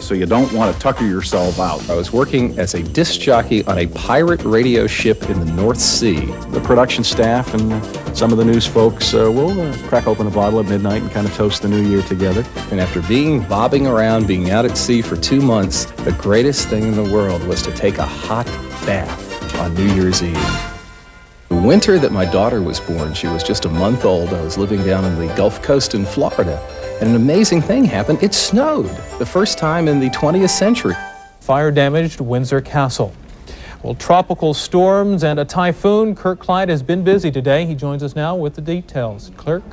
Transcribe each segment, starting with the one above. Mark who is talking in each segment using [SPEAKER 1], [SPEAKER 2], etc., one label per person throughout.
[SPEAKER 1] so you don't want to tucker yourself out.
[SPEAKER 2] I was working as a disc jockey on a pirate radio ship in the North Sea.
[SPEAKER 1] The production staff and some of the news folks will crack open a bottle at midnight and kind of toast the new year together.
[SPEAKER 2] And after bobbing around, being out at sea for 2 months, the greatest thing in the world was to take a hot bath on New Year's Eve. The winter that my daughter was born, she was just a month old. I was living down on the Gulf Coast in Florida, and an amazing thing happened. It snowed, the first time in the 20th century.
[SPEAKER 3] Fire-damaged Windsor Castle. Well, tropical storms and a typhoon. Kirk Clyatt has been busy today. He joins us now with the details. Kirk?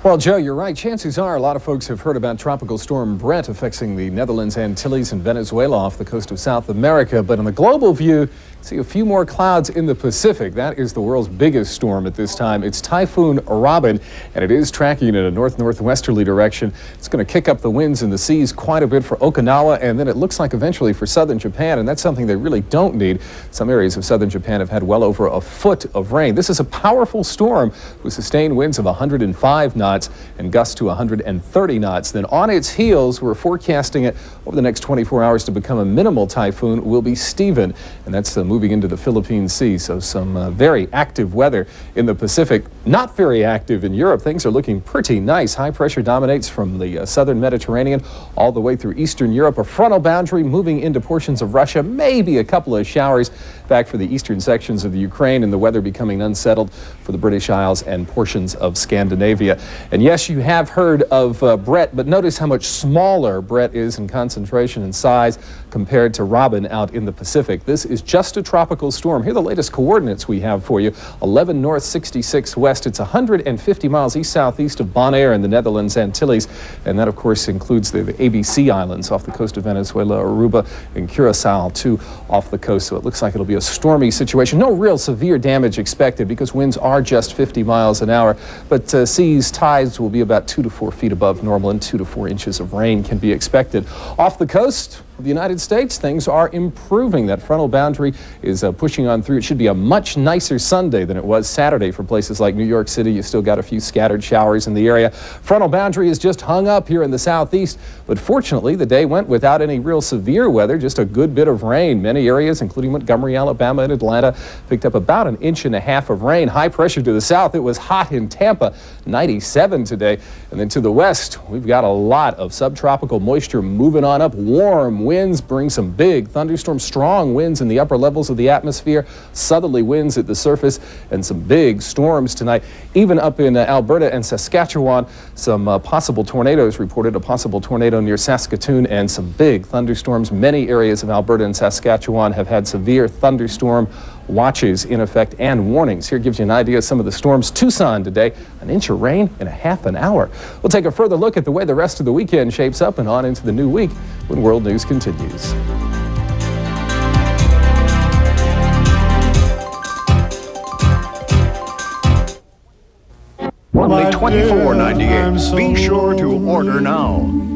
[SPEAKER 4] Well, Joe, you're right. Chances are a lot of folks have heard about Tropical Storm Brett affecting the Netherlands, Antilles, and Venezuela off the coast of South America. But in the global view, see a few more clouds in the Pacific. That is the world's biggest storm at this time. It's Typhoon Robin, and it is tracking in a north-northwesterly direction. It's going to kick up the winds and the seas quite a bit for Okinawa, and then it looks like eventually for southern Japan, and that's something they really don't need. Some areas of southern Japan have had well over a foot of rain. This is a powerful storm with sustained winds of 105 knots and gusts to 130 knots. Then on its heels, we're forecasting it over the next 24 hours to become a minimal typhoon, will be Stephen, and that's moving into the Philippine Sea. So some very active weather in the Pacific. Not very active in Europe. Things are looking pretty nice. High pressure dominates from the southern Mediterranean all the way through Eastern Europe. A frontal boundary moving into portions of Russia. Maybe a couple of showers back for the eastern sections of the Ukraine, and the weather becoming unsettled for the British Isles and portions of Scandinavia. And yes, you have heard of Brett, but notice how much smaller Brett is in concentration and size compared to Robin out in the Pacific. This is just a tropical storm. Here are the latest coordinates we have for you. 11 north, 66 west. It's 150 miles east-southeast of Bonaire in the Netherlands, Antilles, and that, of course, includes the ABC Islands off the coast of Venezuela, Aruba, and Curacao, too, off the coast. So it looks like it'll be a stormy situation. No real severe damage expected because winds are just 50 miles an hour, but seas, tides will be about 2 to 4 feet above normal, and 2 to 4 inches of rain can be expected. Off the coast of the United States, things are improving. That frontal boundary is pushing on through. It should be a much nicer Sunday than it was Saturday for places like New York City. You still got a few scattered showers in the area. Frontal boundary is just hung up here in the southeast, but fortunately the day went without any real severe weather, just a good bit of rain. Many areas, including Montgomery, Alabama, and Atlanta, picked up about 1.5 inches of rain. High pressure to the south. It was hot in Tampa, 97 today. And then to the west, we've got a lot of subtropical moisture moving on up. Warm winds bring some big thunderstorms, strong winds in the upper levels of the atmosphere, southerly winds at the surface, and some big storms tonight. Even up in Alberta and Saskatchewan, some possible tornadoes reported, a possible tornado near Saskatoon, and some big thunderstorms. Many areas of Alberta and Saskatchewan have had severe thunderstorm watches in effect and warnings. Here gives you an idea of some of the storms. Tucson today, 1 inch of rain in a half an hour. We'll take a further look at the way the rest of the weekend shapes up and on into the new week when World News continues.
[SPEAKER 1] Only $24.98. Be sure to order now.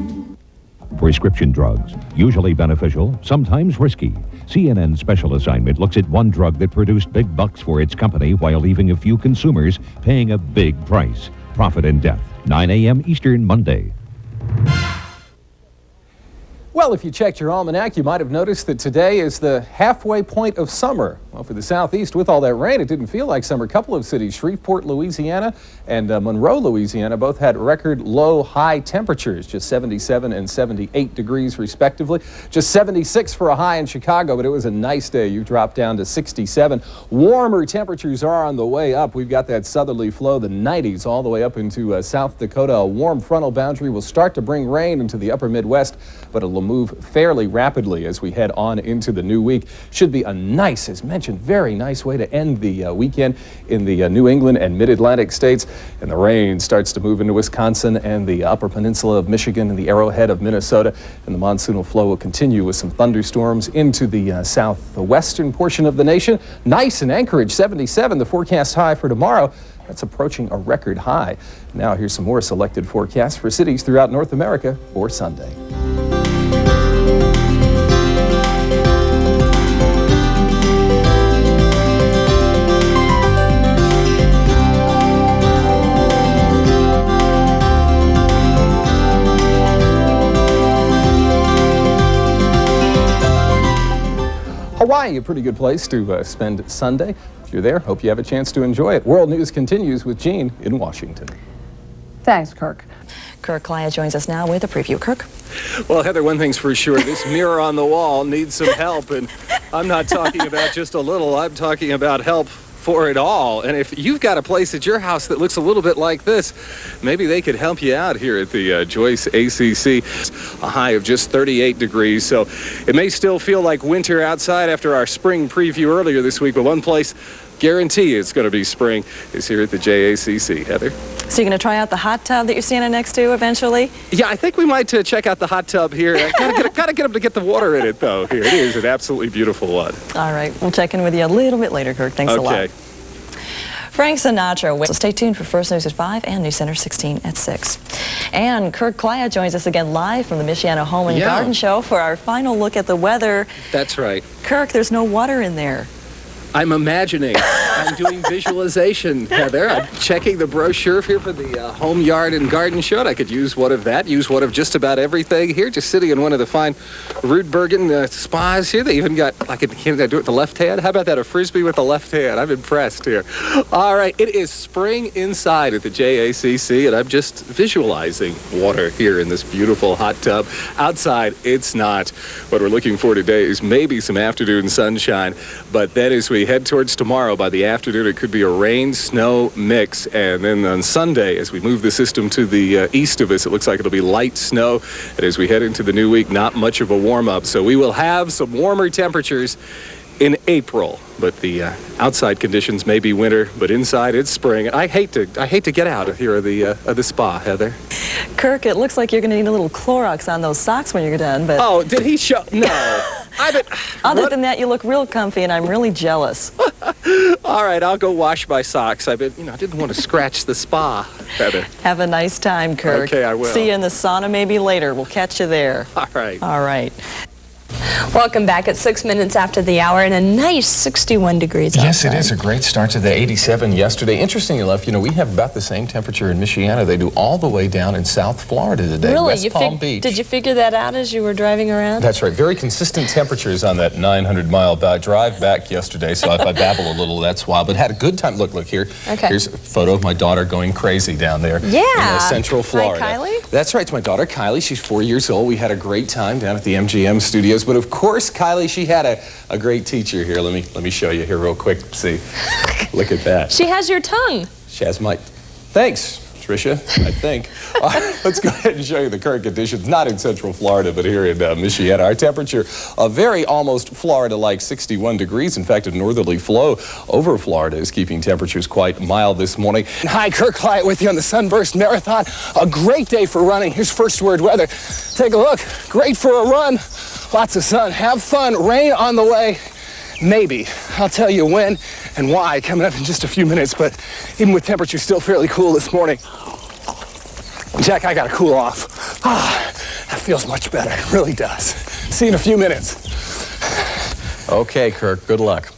[SPEAKER 5] Prescription drugs, usually beneficial, sometimes risky. CNN Special Assignment looks at one drug that produced big bucks for its company while leaving a few consumers paying a big price. Profit and Death, 9 a.m. Eastern, Monday.
[SPEAKER 4] Well, if you checked your almanac, you might have noticed that today is the halfway point of summer. Well, for the southeast, with all that rain, it didn't feel like summer. A couple of cities, Shreveport, Louisiana, and Monroe, Louisiana, both had record low high temperatures, just 77 and 78 degrees respectively. Just 76 for a high in Chicago, but it was a nice day. You dropped down to 67. Warmer temperatures are on the way up. We've got that southerly flow, the 90s, all the way up into South Dakota. A warm frontal boundary will start to bring rain into the upper Midwest, but it'll move fairly rapidly as we head on into the new week. Should be a nice, as mentioned, very nice way to end the weekend in the New England and mid-Atlantic states. And the rain starts to move into Wisconsin and the upper peninsula of Michigan and the arrowhead of Minnesota. And the monsoonal flow will continue with some thunderstorms into the southwestern portion of the nation. Nice in Anchorage, 77, the forecast high for tomorrow. That's approaching a record high. Now here's some more selected forecasts for cities throughout North America for Sunday. Hawaii, a pretty good place to spend Sunday. If you're there, hope you have a chance to enjoy it. World News continues with Jean in Washington.
[SPEAKER 6] Thanks, Kirk.
[SPEAKER 7] Kirk Clyatt joins us now with a preview. Kirk?
[SPEAKER 2] Well, Heather, one thing's for sure, this mirror on the wall needs some help, and I'm not talking about just a little, I'm talking about help for it all. And if you've got a place at your house that looks a little bit like this, maybe they could help you out here at the Joyce ACC. A high of just 38 degrees, so it may still feel like winter outside after our spring preview earlier this week, but one place guarantee it's going to be spring is here at the JACC. Heather?
[SPEAKER 7] So you're going to try out the hot tub that you're standing next to eventually?
[SPEAKER 2] Yeah, I think we might check out the hot tub here. Gotta get them to get the water in it, though. Here it is, an absolutely beautiful one.
[SPEAKER 7] All right, we'll check in with you a little bit later, Kirk. Thanks a lot. Okay. Frank Sinatra. So stay tuned for First News at 5 and News Center 16 at 6. And Kirk Clyatt joins us again live from the Michiana Home and Garden Show for our final look at the weather.
[SPEAKER 2] That's right.
[SPEAKER 7] Kirk, there's no water in there.
[SPEAKER 2] I'm imagining. I'm doing visualization, Heather. I'm checking the brochure here for the Home Yard and Garden Show. I could use one of that, use one of just about everything here, just sitting in one of the fine Rudbergen spas here. They even got, can I do it with the left hand? How about that, a Frisbee with the left hand? I'm impressed here. All right, it is spring inside at the JACC, and I'm just visualizing water here in this beautiful hot tub. Outside, it's not. What we're looking for today is maybe some afternoon sunshine, but then as we head towards tomorrow, by the afternoon, it could be a rain-snow mix. And then on Sunday, as we move the system to the east of us, it looks like it'll be light snow. And as we head into the new week, not much of a warm-up. So we will have some warmer temperatures in April. But the outside conditions may be winter, but inside it's spring. I hate to get out of here of the spa, Heather.
[SPEAKER 7] Kirk, it looks like you're going to need a little Clorox on those socks when you're done. But
[SPEAKER 2] oh, did he show? No.
[SPEAKER 7] Other than that, you look real comfy, and I'm really jealous.
[SPEAKER 2] All right, I'll go wash my socks. I didn't want to scratch the spa, Heather.
[SPEAKER 7] Have a nice time, Kirk.
[SPEAKER 2] Okay, I will.
[SPEAKER 7] See you in the sauna maybe later. We'll catch you there.
[SPEAKER 2] All right.
[SPEAKER 7] All right.
[SPEAKER 8] Welcome back at 6 minutes after the hour and a nice 61 degrees outside.
[SPEAKER 4] Yes, it is a great start to the 87 yesterday. Interestingly enough, we have about the same temperature in Michiana. They do all the way down in South Florida today.
[SPEAKER 8] Really?
[SPEAKER 4] West Palm Beach.
[SPEAKER 8] Did you figure that out as you were driving around?
[SPEAKER 4] That's right. Very consistent temperatures on that 900-mile drive back yesterday. So if I babble a little, that's why. But had a good time. Look here.
[SPEAKER 8] Okay.
[SPEAKER 4] Here's a photo of my daughter going crazy down there in Central Florida.
[SPEAKER 8] Hi, Kylie.
[SPEAKER 4] That's right. It's my daughter, Kylie. She's 4 years old. We had a great time down at the MGM studios. But of course, Kylie, she had a great teacher here. Let me show you here real quick. See, look at that.
[SPEAKER 8] She has your tongue.
[SPEAKER 4] She has my. Thanks, Tricia. I think. Let's go ahead and show you the current conditions. Not in Central Florida, but here in Michiana. Our temperature, a very almost Florida-like 61 degrees. In fact, a northerly flow over Florida is keeping temperatures quite mild this morning. Hi, Kirk Clyatt with you on the Sunburst Marathon. A great day for running. Here's first word weather. Take a look. Great for a run. Lots of sun. Have fun. Rain on the way. Maybe. I'll tell you when and why coming up in just a few minutes, but even with temperatures still fairly cool this morning. Jack, I gotta cool off. That feels much better. It really does. See you in a few minutes. Okay, Kirk. Good luck.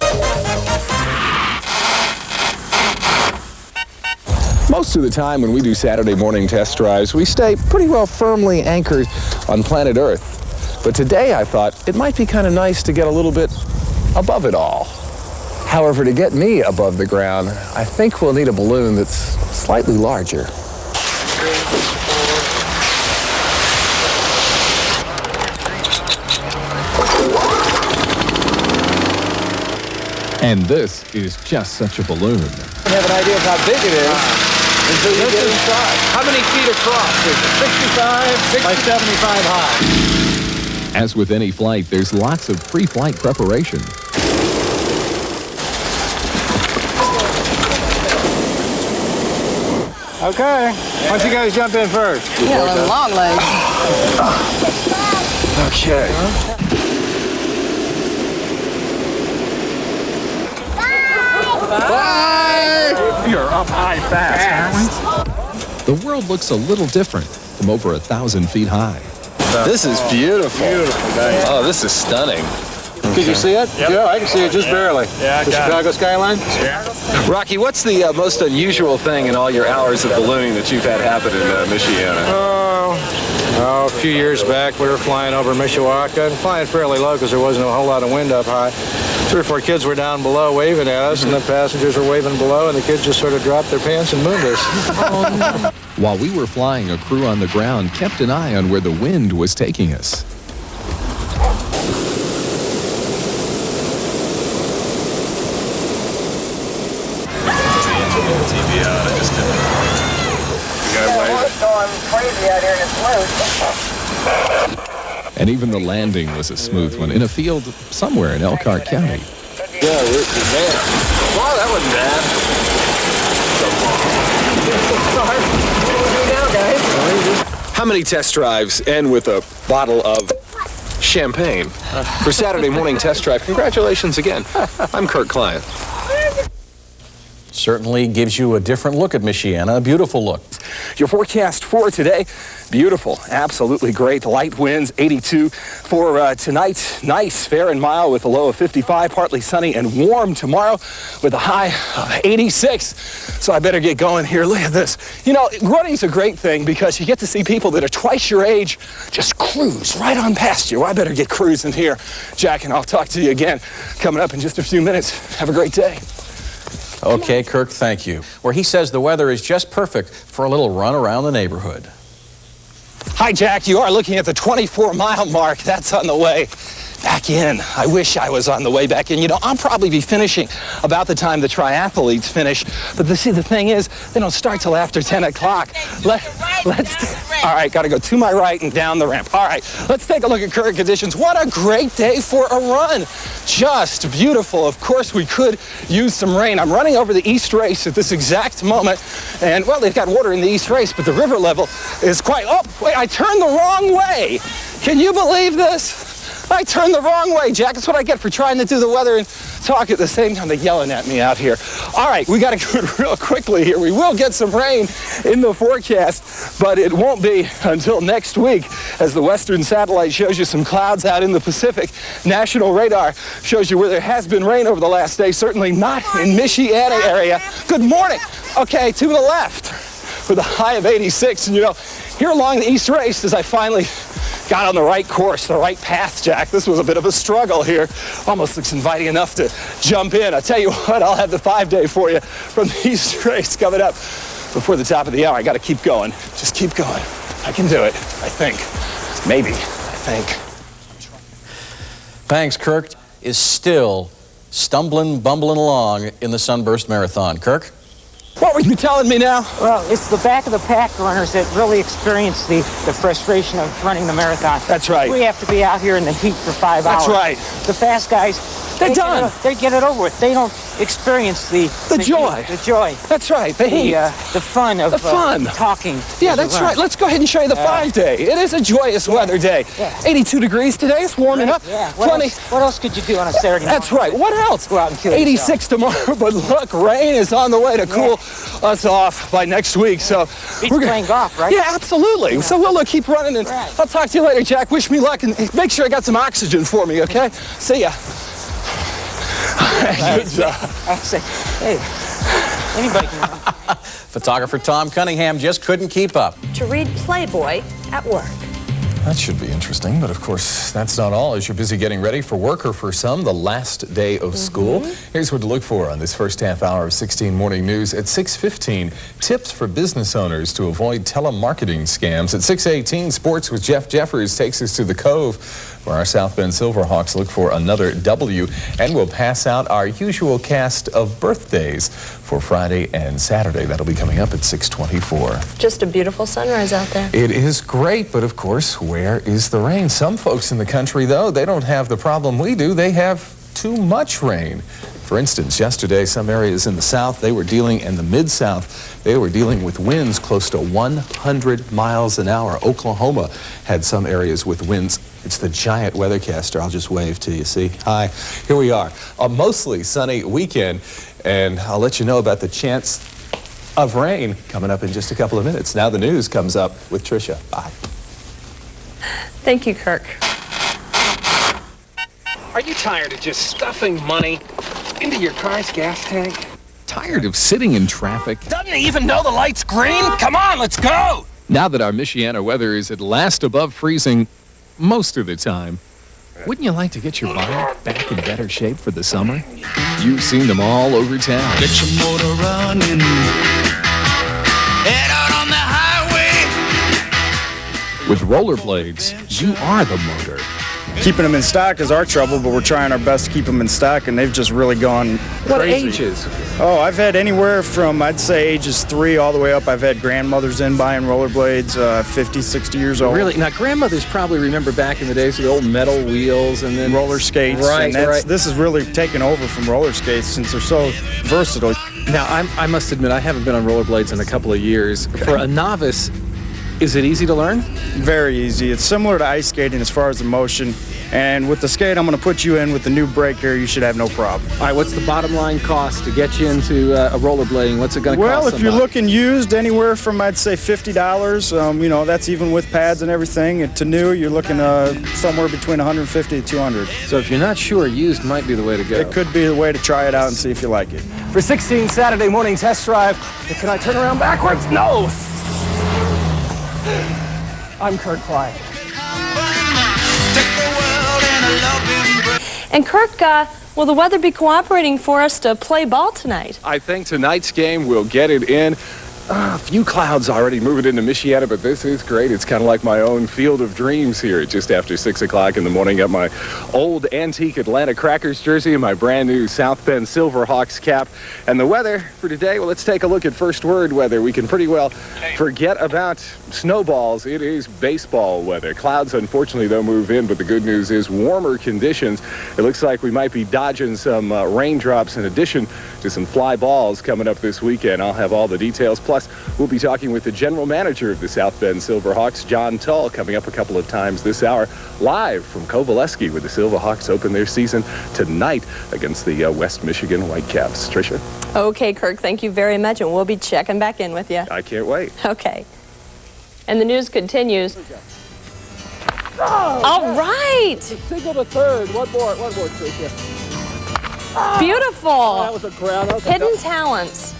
[SPEAKER 4] Most of the time when we do Saturday morning test drives, we stay pretty well firmly anchored on planet Earth. But today I thought it might be kind of nice to get a little bit above it all. However, to get me above the ground, I think we'll need a balloon that's slightly larger. And this is just such a balloon. You have an idea of how big it is until you get inside. How many feet across is it? 65 by 75 high. As with any flight, there's lots of pre-flight preparation.
[SPEAKER 9] Okay, why don't you guys jump in first?
[SPEAKER 6] Yeah, long legs.
[SPEAKER 4] Okay.
[SPEAKER 9] Bye! You're up high fast, aren't
[SPEAKER 4] The world looks a little different from over 1,000 feet high. This is beautiful. Oh, this is stunning.
[SPEAKER 9] Can you see it?
[SPEAKER 10] Yep.
[SPEAKER 9] Yeah, I can see it just barely.
[SPEAKER 10] Yeah,
[SPEAKER 9] the Chicago skyline?
[SPEAKER 10] Yeah.
[SPEAKER 2] Rocky, what's the most unusual thing in all your hours of ballooning that you've had happen in Michiana?
[SPEAKER 10] Oh, a few years back, we were flying over Mishawaka and flying fairly low because there wasn't a whole lot of wind up high. 3 or 4 kids were down below waving at us, and the passengers were waving below, and the kids just sort of dropped their pants and mooned us.
[SPEAKER 2] While we were flying, a crew on the ground kept an eye on where the wind was taking us. And even the landing was a smooth one in a field somewhere in Elkhart County.
[SPEAKER 10] Yeah, wow, that wasn't bad.
[SPEAKER 2] How many test drives end with a bottle of champagne? For Saturday morning test drive, congratulations again. I'm Kirk Clyatt.
[SPEAKER 11] Certainly gives you a different look at Michiana, a beautiful look.
[SPEAKER 2] Your forecast for today, beautiful, absolutely great. Light winds, 82 for tonight. Nice, fair and mild with a low of 55, partly sunny and warm tomorrow with a high of 86. So I better get going here. Look at this. You know, running's a great thing because you get to see people that are twice your age just cruise right on past you. I better get cruising here. Jack, and I'll talk to you again coming up in just a few minutes. Have a great day.
[SPEAKER 11] Okay, Kirk, thank you. Where he says the weather is just perfect for a little run around the neighborhood.
[SPEAKER 2] Hi, Jack. You are looking at the 24-mile mark. That's on the way back in. I wish I was on the way back in. You know, I'll probably be finishing about the time the triathletes finish. But see, the thing is, they don't start till after 10 o'clock. All right, got to go to my right and down the ramp. All right, let's take a look at current conditions. What a great day for a run. Just beautiful. Of course, we could use some rain. I'm running over the East Race at this exact moment. And, well, they've got water in the East Race, but the river level is quite... Oh, wait, I turned the wrong way. Can you believe this? I turned the wrong way, Jack. That's what I get for trying to do the weather and talk at the same time. They're yelling at me out here. All right, we got to go real quickly here. We will get some rain in the forecast, but it won't be until next week as the Western satellite shows you some clouds out in the Pacific. National radar shows you where there has been rain over the last day, certainly not in Michiana area. Good morning. Okay, to the left with a high of 86. And, you know, here along the East Race, as I finally got on the right course, the right path, Jack. This was a bit of a struggle here. Almost looks inviting enough to jump in. I tell you what, I'll have the 5-day for you from the East Race coming up before the top of the hour. I got to keep going. Just keep going. I can do it, I think. Maybe, I think.
[SPEAKER 11] Thanks, Kirk is still stumbling, bumbling along in the Sunburst Marathon. Kirk?
[SPEAKER 2] What were you telling me now?
[SPEAKER 12] Well, it's the back of the pack runners that really experience the frustration of running the marathon.
[SPEAKER 2] That's right.
[SPEAKER 12] We have to be out here in the heat for 5 hours.
[SPEAKER 2] That's right.
[SPEAKER 12] The fast guys,
[SPEAKER 2] they're done.
[SPEAKER 12] They get it over with. They don't experience the
[SPEAKER 2] joy.
[SPEAKER 12] The joy.
[SPEAKER 2] That's right. The
[SPEAKER 12] fun of talking.
[SPEAKER 2] Yeah, that's right. Let's go ahead and show you the 5-day. It is a joyous weather day. Yeah. 82 degrees today. It's warming up.
[SPEAKER 12] Yeah. What else could you do on a Saturday morning?
[SPEAKER 2] That's right. What else?
[SPEAKER 12] Go out and kill
[SPEAKER 2] 86 tomorrow, but look, rain is on the way to cool us off by next week. So
[SPEAKER 12] we're playing golf, right?
[SPEAKER 2] Yeah, absolutely. Yeah. So we'll keep running, and I'll talk to you later, Jack. Wish me luck, and make sure I got some oxygen for me, okay? See ya. Good job.
[SPEAKER 12] Hey, anybody can run.
[SPEAKER 11] Photographer Tom Cunningham just couldn't keep up.
[SPEAKER 8] To read Playboy at work.
[SPEAKER 4] That should be interesting, but of course, that's not all. As you're busy getting ready for work, or for some, the last day of school. Here's what to look for on this first half hour of 16 Morning News. At 6:15, tips for business owners to avoid telemarketing scams. At 6:18, sports with Jeff Jeffers takes us to the Cove, where our South Bend Silverhawks look for another W. And we'll pass out our usual cast of birthdays for Friday and Saturday. That'll be coming up at 6:24.
[SPEAKER 8] Just a beautiful sunrise out there.
[SPEAKER 4] It is great, but of course, where is the rain? Some folks in the country, though, they don't have the problem we do. They have too much rain. For instance, yesterday, some areas in the South, in the Mid-South, they were dealing with winds close to 100 miles an hour. Oklahoma had some areas with winds. It's the giant weathercaster. I'll just wave to you. See? Hi. Here we are. A mostly sunny weekend, and I'll let you know about the chance of rain coming up in just a couple of minutes. Now the news comes up with Tricia. Bye.
[SPEAKER 8] Thank you, Kirk.
[SPEAKER 9] Are you tired of just stuffing money into your car's gas tank?
[SPEAKER 2] Tired of sitting in traffic?
[SPEAKER 9] Doesn't he even know the light's green? Come on, let's go!
[SPEAKER 2] Now that our Michiana weather is at last above freezing most of the time, wouldn't you like to get your bike back in better shape for the summer? You've seen them all over town.
[SPEAKER 13] Get your motor running. Head out on the highway.
[SPEAKER 2] With rollerblades, you are the motor.
[SPEAKER 14] Keeping them in stock is our trouble, but we're trying our best to keep them in stock, and they've just really gone crazy.
[SPEAKER 2] What ages?
[SPEAKER 14] Oh, I've had anywhere from, I'd say, ages 3 all the way up. I've had grandmothers in buying rollerblades, 50, 60 years old.
[SPEAKER 2] Really? Now, grandmothers probably remember back in the days with the old metal wheels and then
[SPEAKER 14] roller skates.
[SPEAKER 2] Right,
[SPEAKER 14] and
[SPEAKER 2] right.
[SPEAKER 14] This has really taken over from roller skates since they're so versatile.
[SPEAKER 2] Now, I must admit, I haven't been on rollerblades in a couple of years. For a novice, is it easy to learn?
[SPEAKER 14] Very easy. It's similar to ice skating as far as the motion. And with the skate I'm going to put you in with the new brake here, you should have no problem.
[SPEAKER 2] All right, what's the bottom line cost to get you into a rollerblading? What's it going to cost?
[SPEAKER 14] Well, if you're looking used, anywhere from, I'd say, $50. You know, that's even with pads and everything. And to new, you're looking somewhere between $150 to $200.
[SPEAKER 2] So if you're not sure, used might be the way to go.
[SPEAKER 14] It could be the way to try it out and see if you like it.
[SPEAKER 4] For 16 Saturday morning test drive, can I turn around backwards? No! I'm Kirk Clyatt.
[SPEAKER 8] And Kirk, will the weather be cooperating for us to play ball tonight?
[SPEAKER 2] I think tonight's game will get it in. A few clouds already moving into Michiana, but this is great. It's kind of like my own field of dreams here just after 6 o'clock in the morning. Got my old antique Atlanta Crackers jersey and my brand new South Bend Silverhawks cap. And the weather for today, well, let's take a look at first word weather. We can pretty well forget about snowballs. It is baseball weather. Clouds, unfortunately, though, move in, but the good news is warmer conditions. It looks like we might be dodging some raindrops in addition to some fly balls coming up this weekend. I'll have all the details. Plus, we'll be talking with the general manager of the South Bend Silverhawks, John Tull, coming up a couple of times this hour, live from Kovaleski, where the Silverhawks open their season tonight against the West Michigan Whitecaps. Tricia?
[SPEAKER 8] Okay, Kirk, thank you very much, and we'll be checking back in with you.
[SPEAKER 2] I can't wait.
[SPEAKER 8] Okay. And the news continues. Oh, all right.
[SPEAKER 4] Single to third. One more, Tricia.
[SPEAKER 8] Beautiful.
[SPEAKER 4] Oh, that was a ground.
[SPEAKER 8] Hidden talents.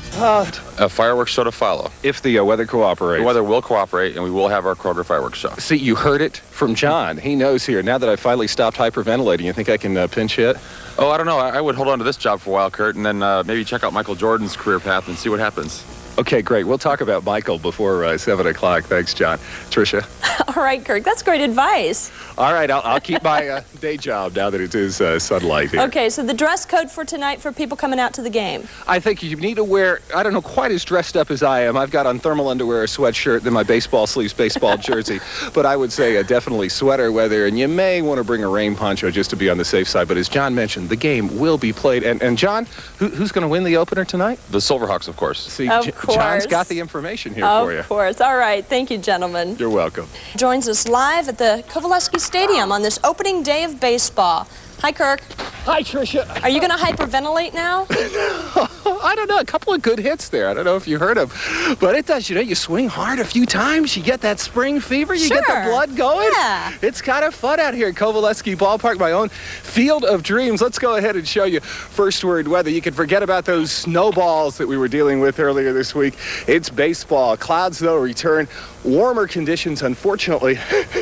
[SPEAKER 15] Fireworks show to follow.
[SPEAKER 2] If the weather cooperates.
[SPEAKER 15] The weather will cooperate, and we will have our Kroger fireworks show.
[SPEAKER 2] See, you heard it from John. He knows here. Now that I finally stopped hyperventilating, you think I can pinch hit?
[SPEAKER 15] Oh, I don't know. I would hold on to this job for a while, Kurt, and then maybe check out Michael Jordan's career path and see what happens.
[SPEAKER 2] Okay, great. We'll talk about Michael before 7 o'clock. Thanks, John. Tricia?
[SPEAKER 8] All right, Kirk. That's great advice.
[SPEAKER 2] All right, I'll keep my day job now that it is sunlight here.
[SPEAKER 8] Okay, so the dress code for tonight for people coming out to the game.
[SPEAKER 2] I think you need to wear, I don't know, quite as dressed up as I am. I've got on thermal underwear, a sweatshirt, then my baseball sleeves, baseball jersey. But I would say definitely sweater weather, and you may want to bring a rain poncho just to be on the safe side. But as John mentioned, the game will be played. And John, who's going to win the opener tonight?
[SPEAKER 15] The Silverhawks, of course.
[SPEAKER 2] See,
[SPEAKER 8] of course.
[SPEAKER 2] John's got the information here for you.
[SPEAKER 8] Of course. All right. Thank you, gentlemen.
[SPEAKER 2] You're welcome.
[SPEAKER 8] Joins us live at the Kovaleski Stadium on this opening day of baseball. Hi, Kirk.
[SPEAKER 4] Hi, Tricia.
[SPEAKER 8] Are you going to hyperventilate now?
[SPEAKER 2] I don't know. A couple of good hits there. I don't know if you heard them. But it does, you swing hard a few times. You get that spring fever. You get the blood going.
[SPEAKER 8] Yeah.
[SPEAKER 2] It's kind of fun out here at Kovaleski Ballpark, my own field of dreams. Let's go ahead and show you first word weather. You can forget about those snowballs that we were dealing with earlier this week. It's baseball. Clouds, though, return. Warmer conditions, unfortunately,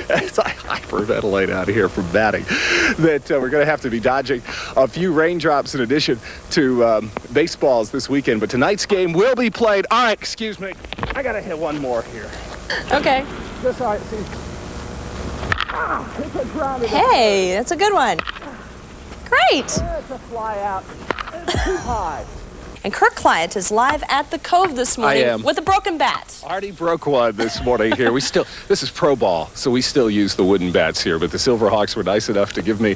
[SPEAKER 2] as I hyperventilate out of here from batting, that we're going to have to be dodging a few raindrops in addition to baseballs this weekend. But tonight's game will be played. All right, excuse me. I got to hit one more here.
[SPEAKER 8] Okay.
[SPEAKER 4] That's all right. See. It's a grounded.
[SPEAKER 8] Hey, that's a good one. Great.
[SPEAKER 4] It's a fly out. It's too high.
[SPEAKER 8] And Kirk Clyatt is live at the Cove this morning with a broken bat.
[SPEAKER 2] Already broke one this morning here. This is pro ball, so we still use the wooden bats here, but the Silverhawks were nice enough to give me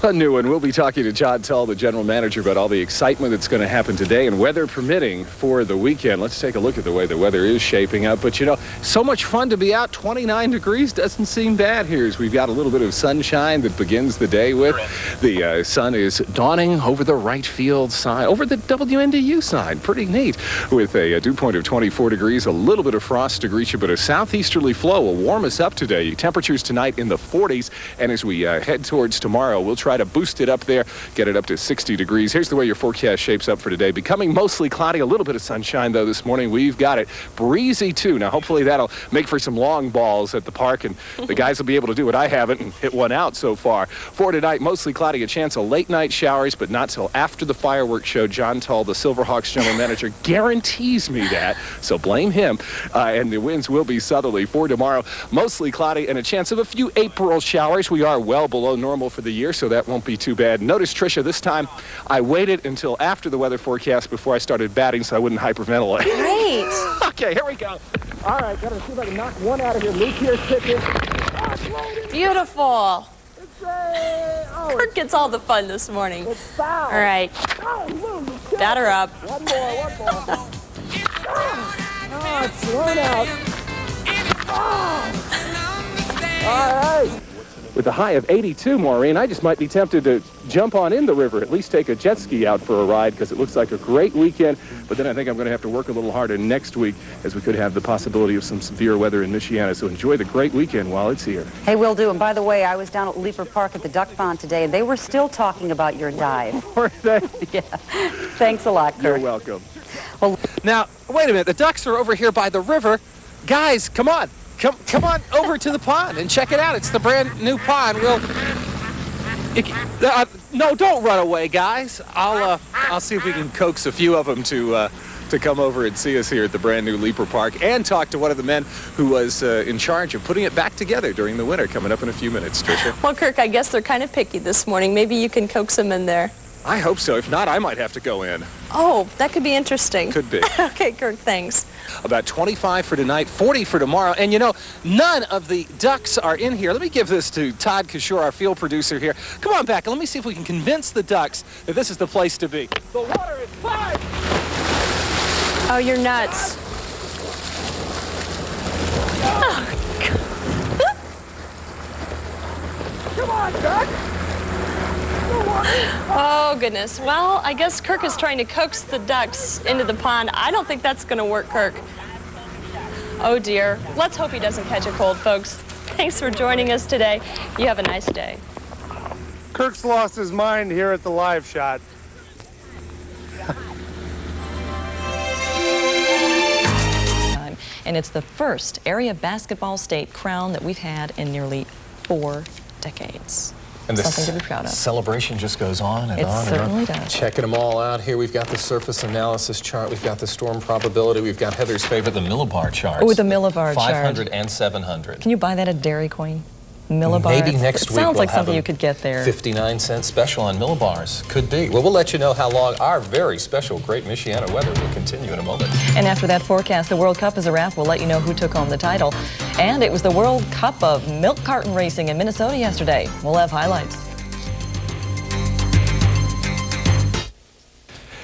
[SPEAKER 2] a new one. We'll be talking to John Tull, the general manager, about all the excitement that's going to happen today and weather permitting for the weekend. Let's take a look at the way the weather is shaping up. But, so much fun to be out. 29 degrees doesn't seem bad here as we've got a little bit of sunshine that begins the day with. The sun is dawning over the right field side, over the WNDU side. Pretty neat with a dew point of 24 degrees, a little bit of frost to greet you, but a southeasterly flow will warm us up today. Temperatures tonight in the 40s, and as we head towards tomorrow, we'll try
[SPEAKER 16] try to boost it up there, get it up to 60 degrees. Here's the way your forecast shapes up for today. Becoming mostly cloudy, a little bit of sunshine, though, this morning. We've got it. Breezy, too. Now, hopefully that'll make for some long balls at the park, and the guys will be able to do what I haven't and hit one out so far. For tonight, mostly cloudy, a chance of late-night showers, but not till after the fireworks show. John Tull, the Silverhawks general manager, guarantees me that, so blame him. And the winds will be southerly. For tomorrow, mostly cloudy and a chance of a few April showers. We are well below normal for the year, so that won't be too bad. Notice, Tricia, this time I waited until after the weather forecast before I started batting so I wouldn't hyperventilate.
[SPEAKER 8] Great.
[SPEAKER 16] Okay, here we go. All right, gotta see if I can knock one out of here. Luke here's pitching.
[SPEAKER 8] Beautiful. Kirk gets all the fun this morning. All right. Batter up.
[SPEAKER 16] One more. Oh, it's thrown out. Oh. All right. With a high of 82, Maureen, I just might be tempted to jump on in the river, at least take a jet ski out for a ride, because it looks like a great weekend. But then I think I'm going to have to work a little harder next week, as we could have the possibility of some severe weather in Michiana. So enjoy the great weekend while it's here.
[SPEAKER 17] Hey, will do. And by the way, I was down at Leaper Park at the Duck Pond today, and they were still talking about your dive.
[SPEAKER 16] Were they?
[SPEAKER 17] Yeah. Thanks a lot, Kirk.
[SPEAKER 16] You're welcome.
[SPEAKER 17] Well,
[SPEAKER 18] now, wait a minute. The ducks are over here by the river. Guys, come on. Come on over to the pond and check it out. It's the brand new pond. No, don't run away, guys.
[SPEAKER 16] I'll see if we can coax a few of them to come over and see us here at the brand new Leaper Park, and talk to one of the men who was in charge of putting it back together during the winter, coming up in a few minutes, Tricia.
[SPEAKER 8] Well, Kirk, I guess they're kind of picky this morning. Maybe you can coax them in there.
[SPEAKER 16] I hope so. If not, I might have to go in.
[SPEAKER 8] Oh, that could be interesting.
[SPEAKER 16] Could be.
[SPEAKER 8] Okay, Kirk, thanks.
[SPEAKER 18] About 25 for tonight, 40 for tomorrow. And you know, none of the ducks are in here. Let me give this to Todd Kishore, our field producer here. Come on back and let me see if we can convince the ducks that this is the place to be.
[SPEAKER 16] The water is fine.
[SPEAKER 8] Oh, you're nuts.
[SPEAKER 16] Come on, duck.
[SPEAKER 8] Oh, goodness. Well, I guess Kirk is trying to coax the ducks into the pond. I don't think that's going to work, Kirk. Oh, dear. Let's hope he doesn't catch a cold, folks. Thanks for joining us today. You have a nice day.
[SPEAKER 19] Kirk's lost his mind here at the live shot.
[SPEAKER 7] And it's the first area basketball state crown that we've had in nearly 4 decades.
[SPEAKER 2] And this
[SPEAKER 7] something to be proud of.
[SPEAKER 2] Celebration just goes on and
[SPEAKER 7] It
[SPEAKER 2] on
[SPEAKER 7] certainly
[SPEAKER 2] and on.
[SPEAKER 7] does.
[SPEAKER 2] Checking them all out here. We've got the surface analysis chart. We've got the storm probability. We've got Heather's favorite, the millibar chart.
[SPEAKER 7] Oh, the millibar chart.
[SPEAKER 2] 500 and 700.
[SPEAKER 7] Can you buy that at Dairy Queen? Millibar.
[SPEAKER 2] Maybe next week
[SPEAKER 7] sounds
[SPEAKER 2] we'll
[SPEAKER 7] like something you could get there.
[SPEAKER 2] 59-cent special on millibars. Could be. Well, we'll let you know how long our very special Great Michiana weather will continue in a moment.
[SPEAKER 7] And after that forecast, the World Cup is a wrap. We'll let you know who took home the title. And it was the World Cup of milk carton racing in Minnesota yesterday. We'll have highlights.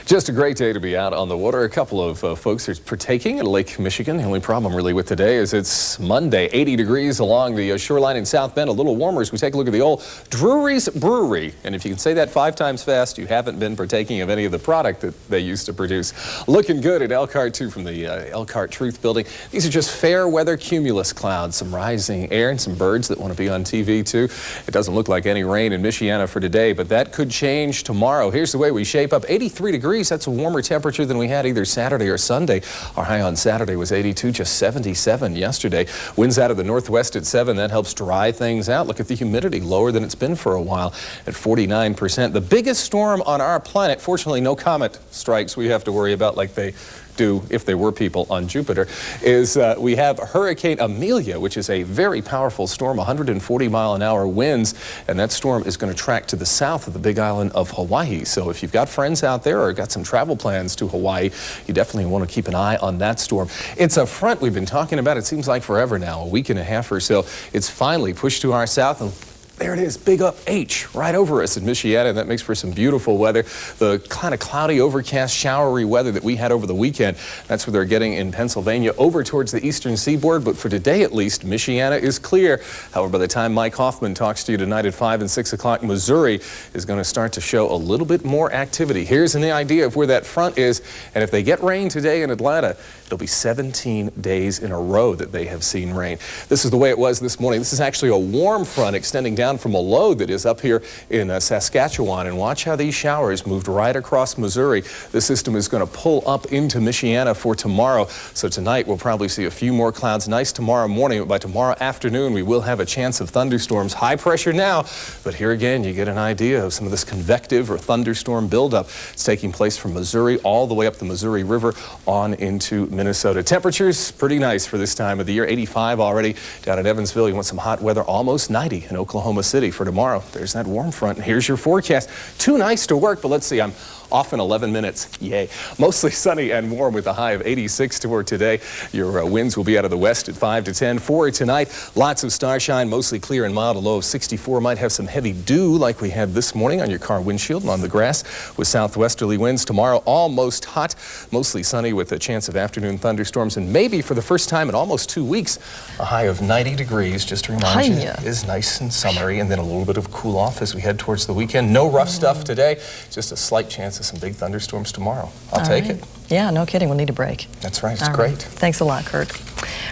[SPEAKER 4] Just a great day to be out on the water. A couple of folks are partaking at Lake Michigan. The only problem really with today is it's Monday, 80 degrees along the shoreline in South Bend, a little warmer as we take a look at the old Drury's Brewery. And if you can say that 5 times fast, you haven't been partaking of any of the product that they used to produce. Looking good at Elkhart, too, from the Elkhart Truth Building. These are just fair weather cumulus clouds, some rising air and some birds that want to be on TV, too. It doesn't look like any rain in Michiana for today, but that could change tomorrow. Here's the way we shape up. 83 degrees. That's a warmer temperature than we had either Saturday or Sunday. Our high on Saturday was 82, just 77 yesterday. Winds out of the northwest at 7. That helps dry things out. Look at the humidity, lower than it's been for a while at 49%. The biggest storm on our planet, fortunately no comet strikes we have to worry about like they do if there were people on Jupiter, is we have Hurricane Amelia, which is a very powerful storm, 140-mile-an-hour winds, and that storm is going to track to the south of the Big Island of Hawaii. So if you've got friends out there or got some travel plans to Hawaii, you definitely want to keep an eye on that storm. It's a front we've been talking about, it seems like forever now, a week and a half or so. It's finally pushed to our south, and there it is, big up H right over us in Michiana, and that makes for some beautiful weather. The kind of cloudy, overcast, showery weather that we had over the weekend, that's what they're getting in Pennsylvania over towards the eastern seaboard. But for today, at least, Michiana is clear. However, by the time Mike Hoffman talks to you tonight at 5 and 6 o'clock, Missouri is going to start to show a little bit more activity. Here's an idea of where that front is, and if they get rain today in Atlanta, it'll be 17 days in a row that they have seen rain. This is the way it was this morning. This is actually a warm front extending down
[SPEAKER 2] down from a low that is up here in Saskatchewan. And watch how these showers moved right across Missouri. The system is going to pull up into Michiana for tomorrow. So tonight we'll probably see a few more clouds. Nice tomorrow morning, but by tomorrow afternoon we will have a chance of thunderstorms. High pressure now, but here again you get an idea of some of this convective or thunderstorm buildup. It's taking place from Missouri all the way up the Missouri River on into Minnesota. Temperatures pretty nice for this time of the year. 85 already down at Evansville. You want some hot weather, almost 90 in Oklahoma City for tomorrow. There's that warm front, and here's your forecast. Too nice to work, but let's see. I'm off in 11 minutes. Yay. Mostly sunny and warm with a high of 86 to work today. Your winds will be out of the west at 5 to 10. For tonight, lots of starshine, mostly clear and mild. A low of 64. Might have some heavy dew like we had this morning on your car windshield and on the grass with southwesterly winds. Tomorrow, almost hot, mostly sunny with a chance of afternoon thunderstorms, and maybe for the first time in almost 2 weeks, a high of 90 degrees. Just to remind you, it is nice and summery, and then a little bit of cool off as we head towards the weekend. No rough stuff today, just a slight chance of some big thunderstorms tomorrow. I'll take it.
[SPEAKER 7] Yeah, no kidding. We'll need a break.
[SPEAKER 2] That's right. It's great.
[SPEAKER 7] Thanks a lot, Kirk.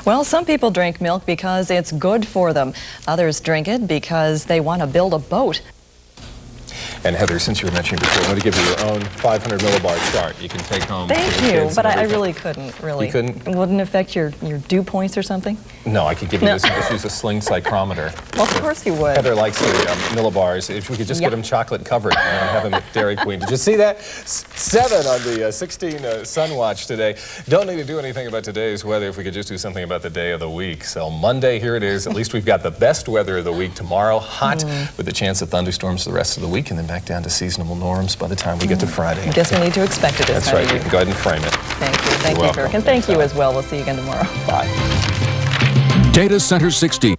[SPEAKER 7] Well, some people drink milk because it's good for them. Others drink it because they want to build a boat.
[SPEAKER 2] And Heather, since you were mentioning before, I'm going to give you your own 500 millibar chart. You can take home.
[SPEAKER 7] Thank you, but I really couldn't. Really,
[SPEAKER 2] you couldn't.
[SPEAKER 7] It wouldn't affect your dew points or something.
[SPEAKER 2] No, I could give you this. Just use a sling psychrometer.
[SPEAKER 7] Well, of course you would.
[SPEAKER 2] Heather likes the millibars. If we could just get them chocolate covered and have them at Dairy Queen. Did you see that? 7 on the 16 Sun Watch today. Don't need to do anything about today's weather if we could just do something about the day of the week. So Monday, here it is. At least we've got the best weather of the week tomorrow. Hot with a chance of thunderstorms the rest of the week, and then back down to seasonable norms by the time we get to Friday.
[SPEAKER 7] I guess we need to expect it this
[SPEAKER 2] time. That's right. You can go ahead and frame it.
[SPEAKER 7] Thank you. Thank you, Kirk. And thank you as well. We'll see you again tomorrow.
[SPEAKER 2] Bye.
[SPEAKER 20] Data Center 60.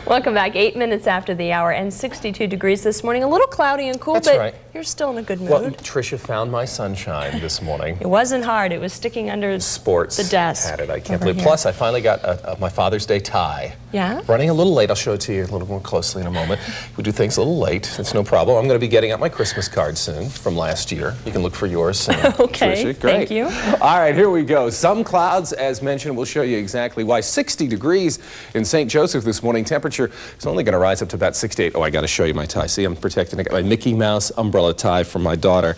[SPEAKER 8] Welcome back. 8 minutes after the hour and 62 degrees this morning. A little cloudy and cool, but you're still in a good mood.
[SPEAKER 2] Well, Tricia found my sunshine this morning.
[SPEAKER 8] It wasn't hard. It was sticking under the desk.
[SPEAKER 2] Had it. I can't believe. Plus, I finally got my Father's Day tie.
[SPEAKER 8] Yeah?
[SPEAKER 2] Running a little late. I'll show it to you a little more closely in a moment. We do things a little late. It's no problem. I'm going to be getting out my Christmas card soon from last year. You can look for yours soon.
[SPEAKER 8] Okay.
[SPEAKER 2] Tricia. Great.
[SPEAKER 8] Thank you.
[SPEAKER 2] All right, here we go. Some clouds, as mentioned. We'll show you exactly why. 60 degrees in St. Joseph this morning. Temperature is only going to rise up to about 68. Oh, I got to show you my tie. See, I'm protecting. I got my Mickey Mouse umbrella tie from my daughter.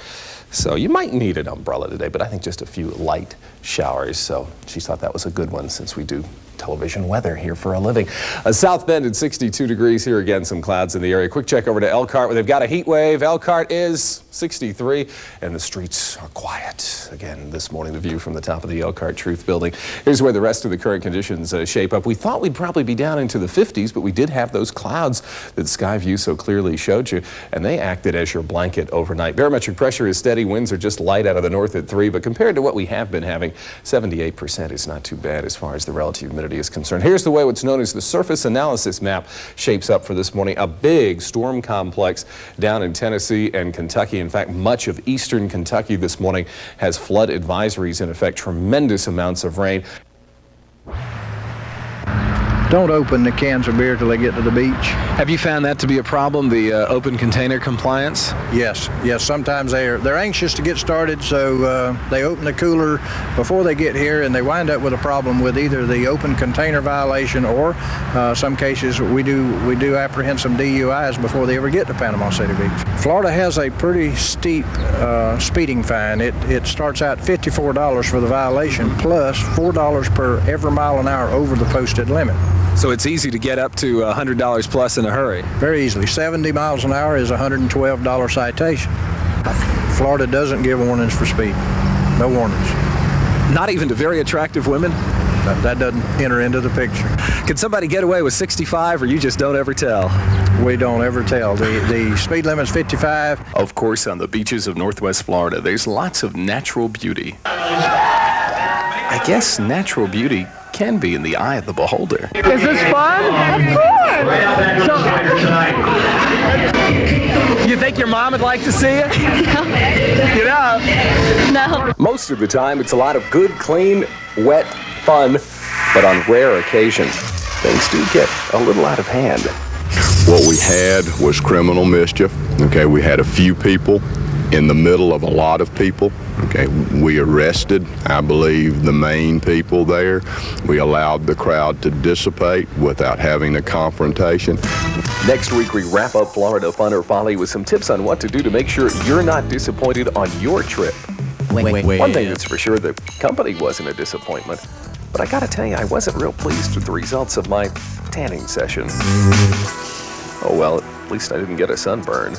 [SPEAKER 2] So you might need an umbrella today, but I think just a few light showers. So she thought that was a good one since we do television weather here for a living. South Bend at 62 degrees. Here again, some clouds in the area. Quick check over to Elkhart where they've got a heat wave. Elkhart is 63 and the streets are quiet. Again, this morning, the view from the top of the Elkhart Truth Building. Here's where the rest of the current conditions shape up. We thought we'd probably be down into the 50s, but we did have those clouds that Skyview so clearly showed you, and they acted as your blanket overnight. Barometric pressure is steady. Winds are just light out of the north at 3, but compared to what we have been having, 78% is not too bad as far as the relative humidity is concerned. Here's the way what's known as the surface analysis map shapes up for this morning. A big storm complex down in Tennessee and Kentucky. In fact, much of eastern Kentucky this morning has flood advisories in effect. Tremendous amounts of rain.
[SPEAKER 21] Don't open the cans of beer till they get to the beach.
[SPEAKER 18] Have you found that to be a problem, the open container compliance?
[SPEAKER 21] Yes. Sometimes they're anxious to get started, so they open the cooler before they get here, and they wind up with a problem with either the open container violation or some cases we do apprehend some DUIs before they ever get to Panama City Beach. Florida has a pretty steep speeding fine. It starts out $54 for the violation plus $4 per every mile an hour over the posted limit.
[SPEAKER 18] So it's easy to get up to $100 plus in a hurry.
[SPEAKER 21] Very easily. 70 miles an hour is a $112 citation. Florida doesn't give warnings for speed. No warnings.
[SPEAKER 18] Not even to very attractive women?
[SPEAKER 21] That doesn't enter into the picture.
[SPEAKER 18] Can somebody get away with 65, or you just don't ever tell?
[SPEAKER 21] We don't ever tell. The speed limit's 55.
[SPEAKER 22] Of course, on the beaches of Northwest Florida, there's lots of natural beauty. I guess natural beauty can be in the eye of the beholder.
[SPEAKER 13] Is this fun? Of course!
[SPEAKER 18] You think your mom would like to see it?
[SPEAKER 13] No.
[SPEAKER 18] You know?
[SPEAKER 13] No.
[SPEAKER 2] Most of the time, it's a lot of good, clean, wet fun, but on rare occasions, things do get a little out of hand.
[SPEAKER 23] What we had was criminal mischief. Okay, we had a few people in the middle of a lot of people. Okay, we arrested, I believe, the main people there. We allowed the crowd to dissipate without having a confrontation.
[SPEAKER 2] Next week, we wrap up Florida Fun or Folly with some tips on what to do to make sure you're not disappointed on your trip.
[SPEAKER 11] Wait.
[SPEAKER 2] One thing that's for sure, the company wasn't a disappointment. But I gotta tell you, I wasn't real pleased with the results of my tanning session. Oh well, at least I didn't get a sunburn.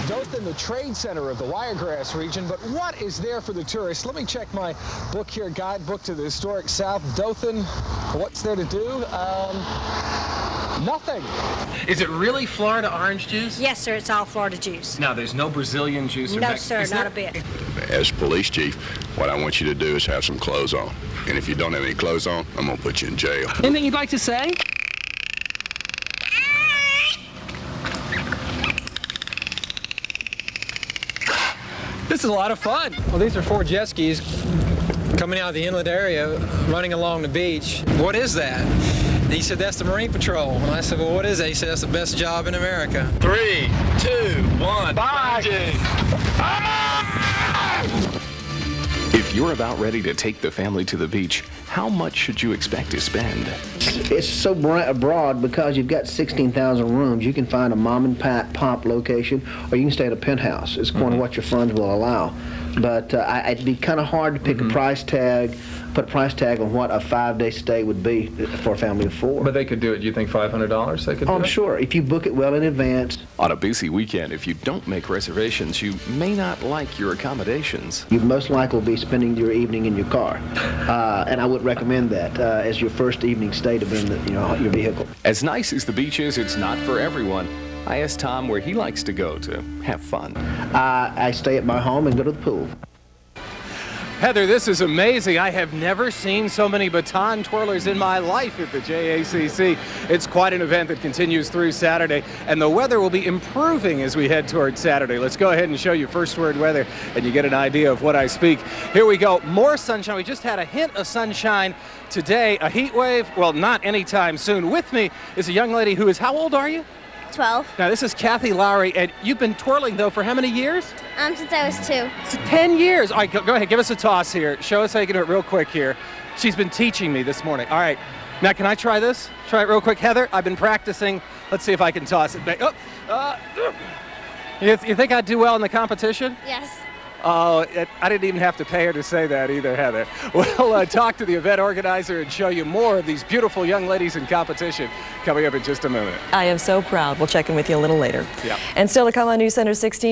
[SPEAKER 4] Dothan, the trade center of the Wiregrass region, but what is there for the tourists? Let me check my book here, guidebook to the historic South. Dothan, what's there to do? Nothing.
[SPEAKER 18] Is it really Florida orange juice?
[SPEAKER 1] Yes, sir, it's all Florida juice.
[SPEAKER 18] Now, there's no Brazilian juice or
[SPEAKER 1] No, sir, not a bit.
[SPEAKER 23] As police chief, what I want you to do is have some clothes on. And if you don't have any clothes on, I'm going to put you in jail.
[SPEAKER 18] Anything you'd like to say? This is a lot of fun.
[SPEAKER 3] Well, these are 4 jet skis coming out of the inlet area, running along the beach. What is that? And he said, that's the Marine Patrol. And I said, well, what is that? He said, that's the best job in America.
[SPEAKER 18] 3, 2, 1, bye!
[SPEAKER 2] If you're about ready to take the family to the beach, how much should you expect to spend?
[SPEAKER 5] It's so broad because you've got 16,000 rooms. You can find a mom and pop location, or you can stay at a penthouse. It's according to what your funds will allow. But it'd be kind of hard to pick a price tag, put a price tag on what a 5-day stay would be for a family of 4.
[SPEAKER 2] But they could do it. Do you think $500 they could do
[SPEAKER 5] I'm
[SPEAKER 2] it?
[SPEAKER 5] sure, if you book it well in advance.
[SPEAKER 2] On a busy weekend, if you don't make reservations, you may not like your accommodations.
[SPEAKER 5] You most likely will be spending your evening in your car. And I would recommend that as your first evening stay to be in your vehicle.
[SPEAKER 2] As nice as the beach is, it's not for everyone. I asked Tom where he likes to go to have fun.
[SPEAKER 5] I stay at my home and go to the pool.
[SPEAKER 18] Heather, this is amazing. I have never seen so many baton twirlers in my life at the JACC. It's quite an event that continues through Saturday, and the weather will be improving as we head towards Saturday. Let's go ahead and show you first word weather, and you get an idea of what I speak. Here we go. More sunshine. We just had a hint of sunshine today. A heat wave, well, not anytime soon. With me is a young lady who is, how old are you?
[SPEAKER 24] 12.
[SPEAKER 18] Now, this is Kathy Lowry, and you've been twirling, though, for how many years?
[SPEAKER 24] Since I was 2.
[SPEAKER 18] 10 years. All right, go ahead. Give us a toss here. Show us how you can do it real quick here. She's been teaching me this morning. All right. Now, can I try this? Try it real quick. Heather, I've been practicing. Let's see if I can toss it back. You think I'd do well in the competition?
[SPEAKER 24] Yes.
[SPEAKER 18] Oh, I didn't even have to pay her to say that either, Heather. We'll talk to the event organizer and show you more of these beautiful young ladies in competition coming up in just a minute.
[SPEAKER 7] I am so proud. We'll check in with you a little later.
[SPEAKER 18] Yeah.
[SPEAKER 7] And still to come on News Center 16.